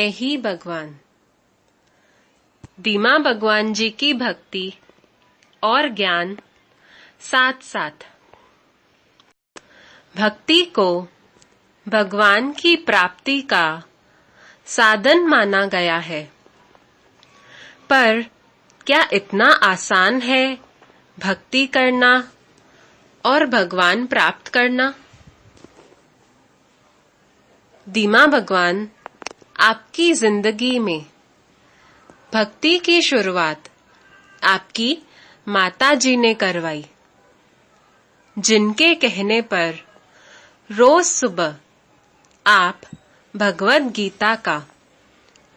है ही भगवान। दीमा भगवान जी की भक्ति और ज्ञान साथ साथ। भक्ति को भगवान की प्राप्ति का साधन माना गया है, पर क्या इतना आसान है भक्ति करना और भगवान प्राप्त करना? दीमा भगवान आपकी जिंदगी में भक्ति की शुरुआत आपकी माता जी ने करवाई, जिनके कहने पर रोज सुबह आप भगवद गीता का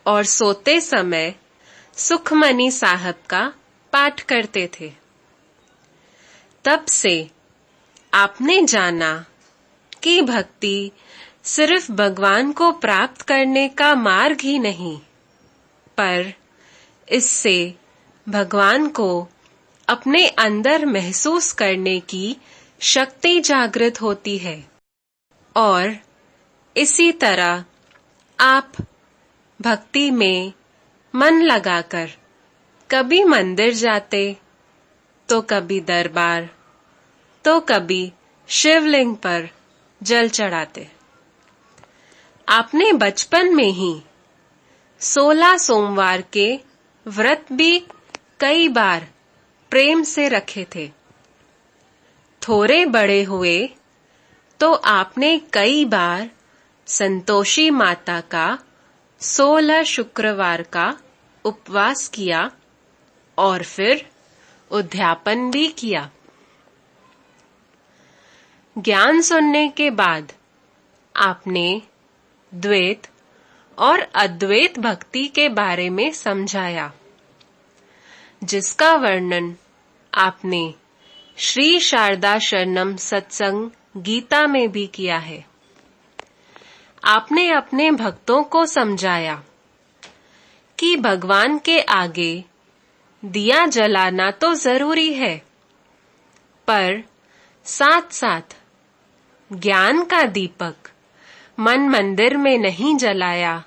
और सोते समय सुखमनी साहब का पाठ करते थे। तब से आपने जाना कि भक्ति सिर्फ भगवान को प्राप्त करने का मार्ग ही नहीं, पर इससे भगवान को अपने अंदर महसूस करने की शक्ति जागृत होती है। और इसी तरह आप भक्ति में मन लगाकर कभी मंदिर जाते, तो कभी दरबार, तो कभी शिवलिंग पर जल चढ़ाते। आपने बचपन में ही 16 सोमवार के व्रत भी कई बार प्रेम से रखे थे। थोड़े बड़े हुए तो आपने कई बार संतोषी माता का 16 शुक्रवार का उपवास किया और फिर उद्यापन भी किया। ज्ञान सुनने के बाद आपने द्वैत और अद्वैत भक्ति के बारे में समझाया, जिसका वर्णन आपने श्री शारदा शरणम सत्संग गीता में भी किया है। आपने अपने भक्तों को समझाया कि भगवान के आगे दिया जलाना तो जरूरी है, पर साथ साथ ज्ञान का दीपक मन मंदिर में नहीं जलाया,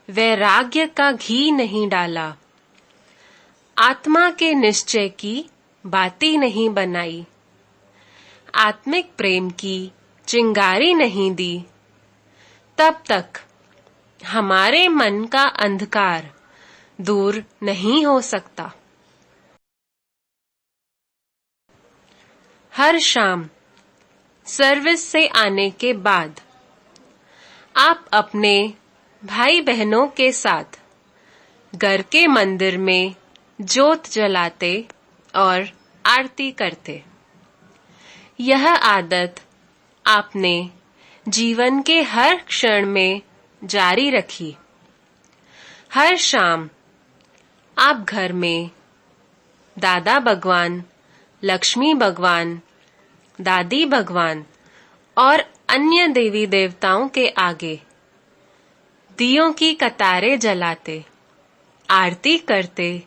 वैराग्य का घी नहीं डाला, आत्मा के निश्चय की बाती नहीं बनाई, आत्मिक प्रेम की चिंगारी नहीं दी, तब तक हमारे मन का अंधकार दूर नहीं हो सकता। हर शाम सर्विस से आने के बाद आप अपने भाई बहनों के साथ घर के मंदिर में जोत जलाते और आरती करते। यह आदत आपने जीवन के हर क्षण में जारी रखी। हर शाम आप घर में दादा भगवान, लक्ष्मी भगवान, दादी भगवान और अन्य देवी देवताओं के आगे दियों की कतारें जलाते, आरती करते,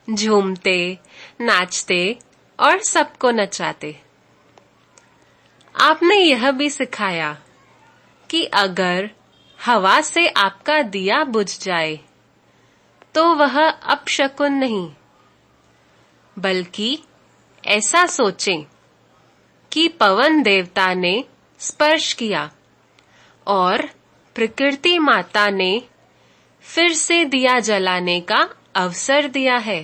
झूमते, नाचते और सबको नचाते। आपने यह भी सिखाया कि अगर हवा से आपका दिया बुझ जाए तो वह अपशकुन नहीं, बल्कि ऐसा सोचें कि पवन देवता ने स्पर्श किया और प्रकृति माता ने फिर से दिया जलाने का अवसर दिया है।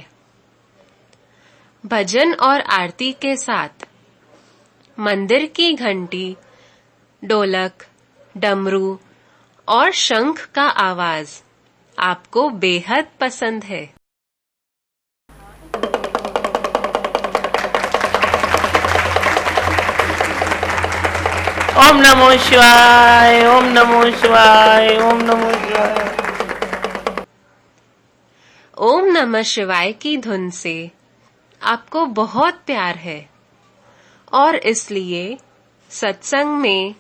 भजन और आरती के साथ मंदिर की घंटी, ढोलक, डमरू और शंख का आवाज आपको बेहद पसंद है। ओम नमो शिवाय, ओम नमो शिवाय, ओम नमो शिवाय। ओम नमः शिवाय की धुन से आपको बहुत प्यार है और इसलिए सत्संग में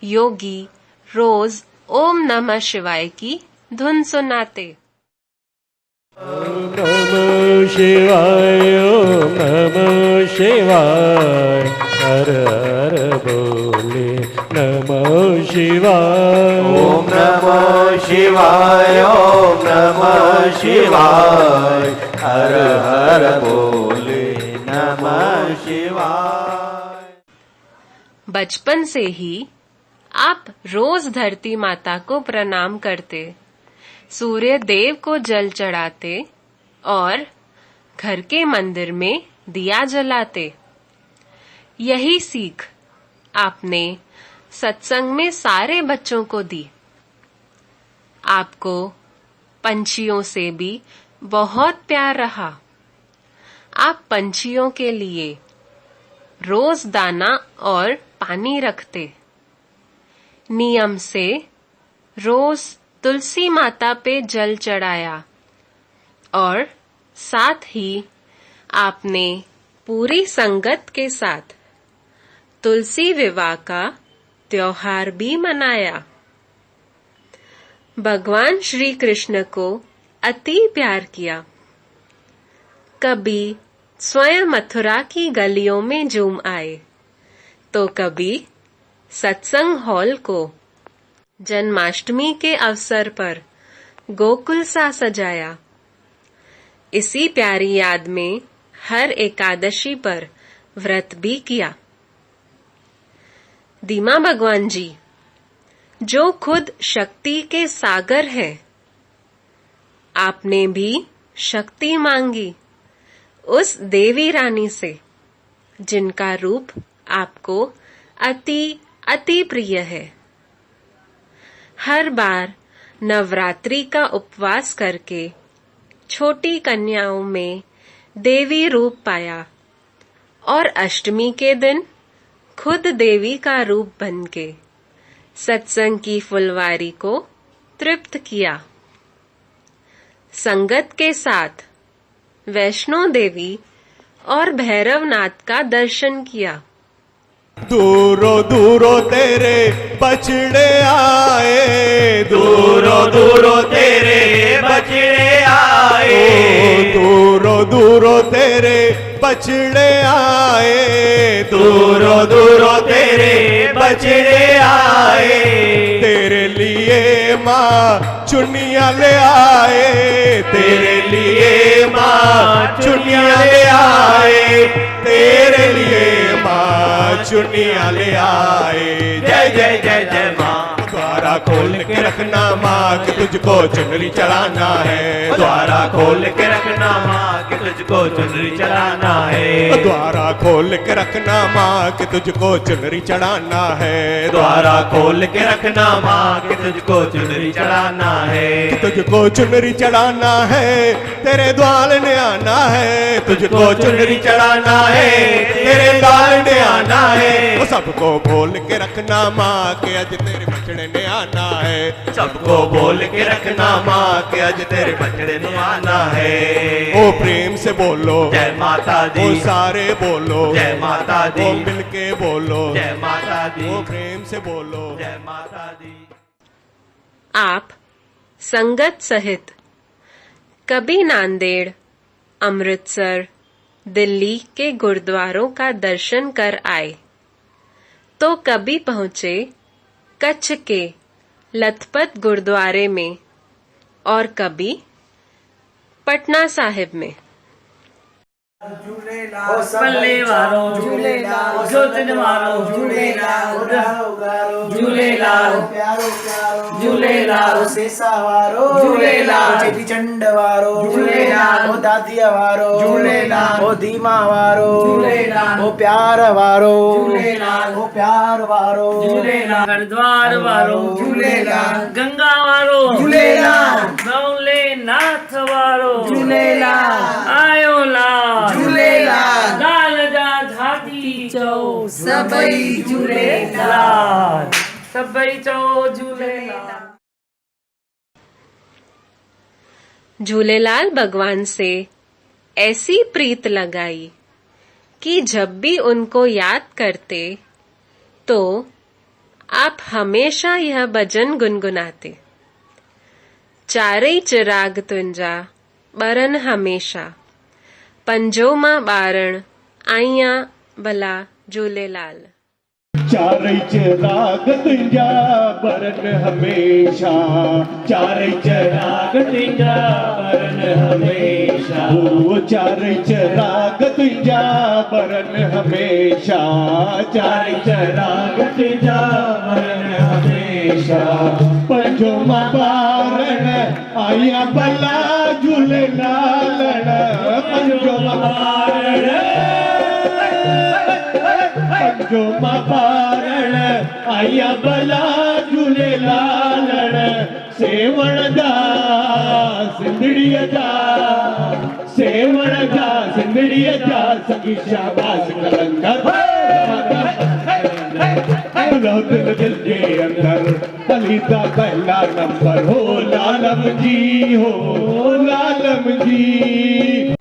योगी रोज ओम नमः शिवाय की धुन सुनाते। ओम नमः शिवाय, ओम नमः शिवाय, हर हर बोले नमः शिवाय। ओम नमः शिवाय ओम नमः शिवाय हर हर बोले नमः शिवाय। बचपन से ही आप रोज धरती माता को प्रणाम करते, सूर्य देव को जल चढ़ाते और घर के मंदिर में दिया जलाते। यही सीख आपने सत्संग में सारे बच्चों को दी। आपको पंछियों से भी बहुत प्यार रहा। आप पंछियों के लिए रोज दाना और पानी रखते। नियम से रोज तुलसी माता पे जल चढ़ाया और साथ ही आपने पूरी संगत के साथ तुलसी विवाह का त्योहार भी मनाया। भगवान श्री कृष्ण को अति प्यार किया। कभी स्वयं मथुरा की गलियों में झूम आए, तो कभी सत्संग हॉल को जन्माष्टमी के अवसर पर गोकुल सा सजाया। इसी प्यारी याद में हर एकादशी पर व्रत भी किया। दीमा भगवान जी, जो खुद शक्ति के सागर है, आपने भी शक्ति मांगी उस देवी रानी से, जिनका रूप आपको अति अति प्रिय है। हर बार नवरात्रि का उपवास करके छोटी कन्याओं में देवी रूप पाया और अष्टमी के दिन खुद देवी का रूप बनके सत्संग की फुलवारी को तृप्त किया। संगत के साथ वैष्णो देवी और भैरवनाथ का दर्शन किया। दूरों दूरों तेरे बछड़े आए, दूरों दूरों तेरे बछड़े आए, दूरों दूरों तेरे बछड़े आए, दूरों दूरों तेरे बछड़े आए। तेरे लिए माँ चुनिया ले आए, तेरे लिए माँ चुनिया ले आए, तेरे लिए माँ चुनिया ले आए। जय जय जय जय माँ। द्वारा खोल के रखना माँ कि तुझको चुनरी चढ़ाना है, द्वारा खोल के रखना माँ कि तुझको चुनरी चढ़ाना है, द्वारा खोल के रखना माँ कि तुझको चुनरी चढ़ाना है, द्वारा खोल के रखना माँ कि तुझको चुनरी चढ़ाना है, तुझको चुनरी चढ़ाना है, तेरे द्वार ने आना है, तुझको चुनरी चढ़ाना है, तेरे द्वार ने आना है। वो सबको बोल के रखना माँ कि आज तेरे बछड़े ने आना है, सबको बोल के रखना माँ कि आज तेरे बछड़े ने आना है। ओ प्रेम से बोलो जय माता दी, ओ सारे बोलो जय माता दी, ओ मिलके बोलो जय माता दी, ओ प्रेम से बोलो जय माता दी। आप संगत सहित कभी नांदेड़, अमृतसर, दिल्ली के गुरुद्वारों का दर्शन कर आए, तो कभी पहुंचे कच्छ के लथपथ गुरुद्वारे में और कभी पटना साहिब में। पल्ले वारो झूलेलाल, जोतन वारो झूलेलाल, झूलेलाल, प्यारो प्यारो झूलेलाल, सेसा वारो झूलेलाल, चेटी चंड वारो झूलेलाल, ओ दादिया वारो झूलेलाल, ओ धीमा वारो झूलेलाल, ओ प्यार वारो झूलेलाल, ओ प्यार वारो झूलेलाल, हरिद्वार वारो झूलेलाल, गंगा वारो झूलेलाल, भोलेनाथ वारो झूलेलाल, आयो लाल झूलेलाल, लाल जा झाती चो सबई झूलेलाल, सबई चो झूलेलाल। झूलेलाल भगवान से ऐसी प्रीत लगाई कि जब भी उनको याद करते तो आप हमेशा यह भजन गुनगुनाते। चारई चिराग तुंजा बरन हमेशा, पंजो मां ॿारण आईया भला झूलेलाल। चारै चिराग तुंजा बरन हमेशा, चारै चिराग तुंजा बरन हमेशा, ओ चारै चिराग तुंजा बरन हमेशा, चारै चिराग तुंजा बरन हमेशा। पंजो मां बारण आया भला झूलेलाल, पंजो मां बारण पंजो मां बारण आया भला झूलेलाल, सेवण जा सिंधड़ीअ जा, सेवण जा सिंधड़ीअ जा, सगी शाबाश कलंदर दिल जे अंदर पलीदा पहला नंबर हो लालम जी, हो लालम जी।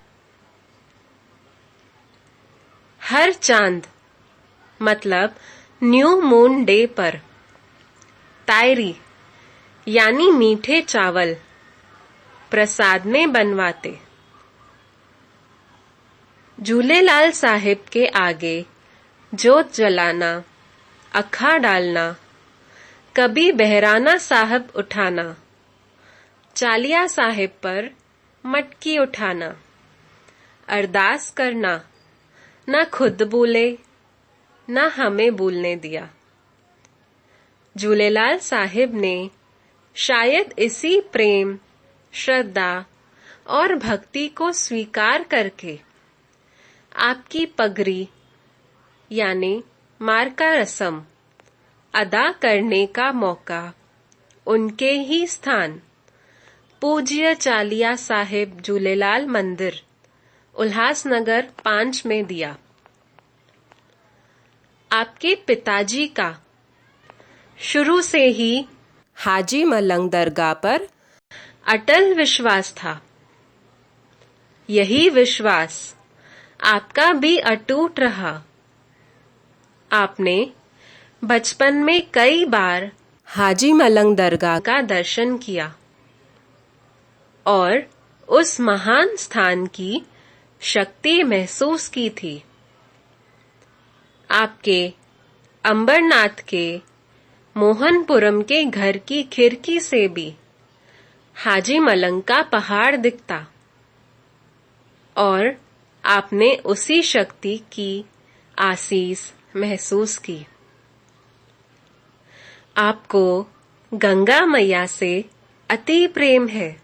हर चांद मतलब न्यू मून डे पर तायरी यानी मीठे चावल प्रसाद में बनवाते। झूलेलाल साहिब के आगे जोत जलाना, अखा डालना, कभी बहराना साहब उठाना, चालिया साहिब पर मटकी उठाना, अरदास करना, न खुद बोले न हमें बोलने दिया। झूलेलाल साहिब ने शायद इसी प्रेम, श्रद्धा और भक्ति को स्वीकार करके आपकी पगड़ी यानी मार्का रस्म अदा करने का मौका उनके ही स्थान पूज्य चालिया साहिब झूलेलाल मंदिर उल्हासनगर 5 में दिया। आपके पिताजी का शुरू से ही हाजी मलंग दरगाह पर अटल विश्वास था। यही विश्वास आपका भी अटूट रहा। आपने बचपन में कई बार हाजी मलंग दरगाह का दर्शन किया और उस महान स्थान की शक्ति महसूस की थी। आपके अंबरनाथ के मोहनपुरम के घर की खिड़की से भी हाजी मलंग का पहाड़ दिखता और आपने उसी शक्ति की आसीस महसूस की। आपको गंगा मैया से अति प्रेम है।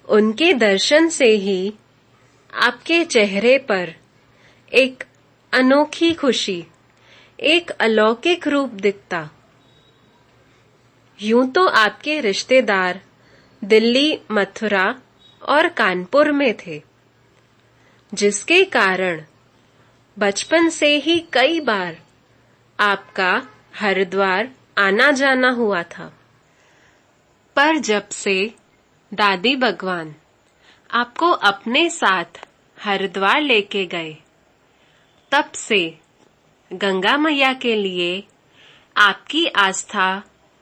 उनके दर्शन से ही आपके चेहरे पर एक अनोखी खुशी, एक अलौकिक रूप दिखता। यूं तो आपके रिश्तेदार दिल्ली, मथुरा और कानपुर में थे, जिसके कारण बचपन से ही कई बार आपका हरिद्वार आना जाना हुआ था। पर जब से दादी भगवान आपको अपने साथ हरिद्वार लेके गए, तब से गंगा मैया के लिए आपकी आस्था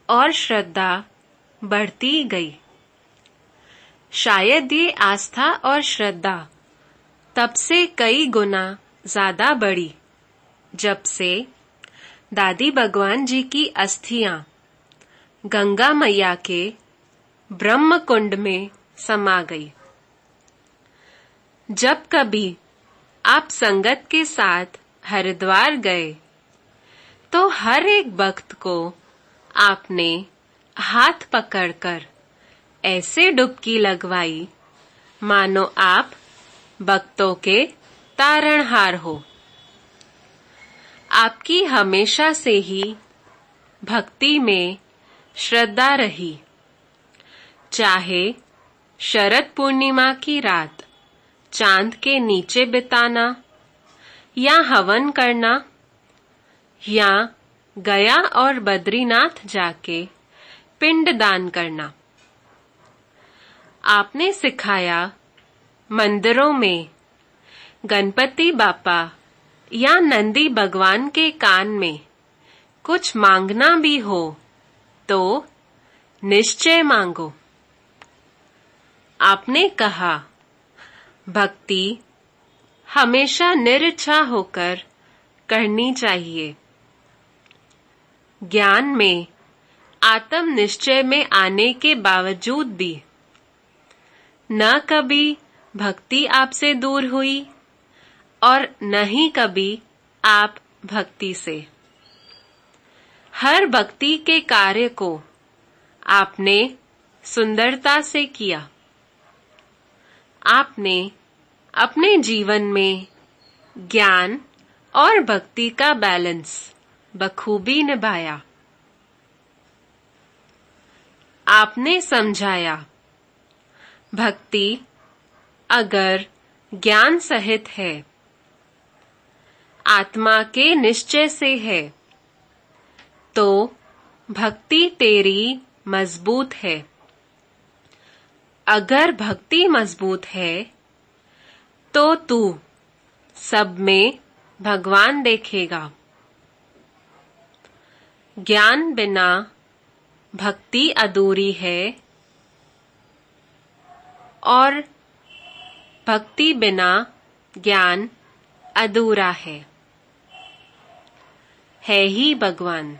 और श्रद्धा बढ़ती गई। शायद ये आस्था और श्रद्धा तब से कई गुना ज्यादा बढ़ी जब से दादी भगवान जी की अस्थियां गंगा मैया के ब्रह्म कुंड में समा गई। जब कभी आप संगत के साथ हरिद्वार गए तो हर एक भक्त को आपने हाथ पकड़कर ऐसे डुबकी लगवाई मानो आप भक्तों के तारणहार हो। आपकी हमेशा से ही भक्ति में श्रद्धा रही। चाहे शरद पूर्णिमा की रात चांद के नीचे बिताना या हवन करना या गया और बद्रीनाथ जाके पिंडदान करना। आपने सिखाया मंदिरों में गणपति बापा या नंदी भगवान के कान में कुछ मांगना भी हो तो निश्चय मांगो। आपने कहा भक्ति हमेशा निरिच्छा होकर करनी चाहिए। ज्ञान में आत्म निश्चय में आने के बावजूद भी न कभी भक्ति आपसे दूर हुई और न ही कभी आप भक्ति से। हर भक्ति के कार्य को आपने सुंदरता से किया। आपने अपने जीवन में ज्ञान और भक्ति का बैलेंस बखूबी निभाया। आपने समझाया भक्ति अगर ज्ञान सहित है, आत्मा के निश्चय से है, तो भक्ति तेरी मजबूत है। अगर भक्ति मजबूत है तो तू सब में भगवान देखेगा। ज्ञान बिना भक्ति अधूरी है और भक्ति बिना ज्ञान अधूरा है ही भगवान।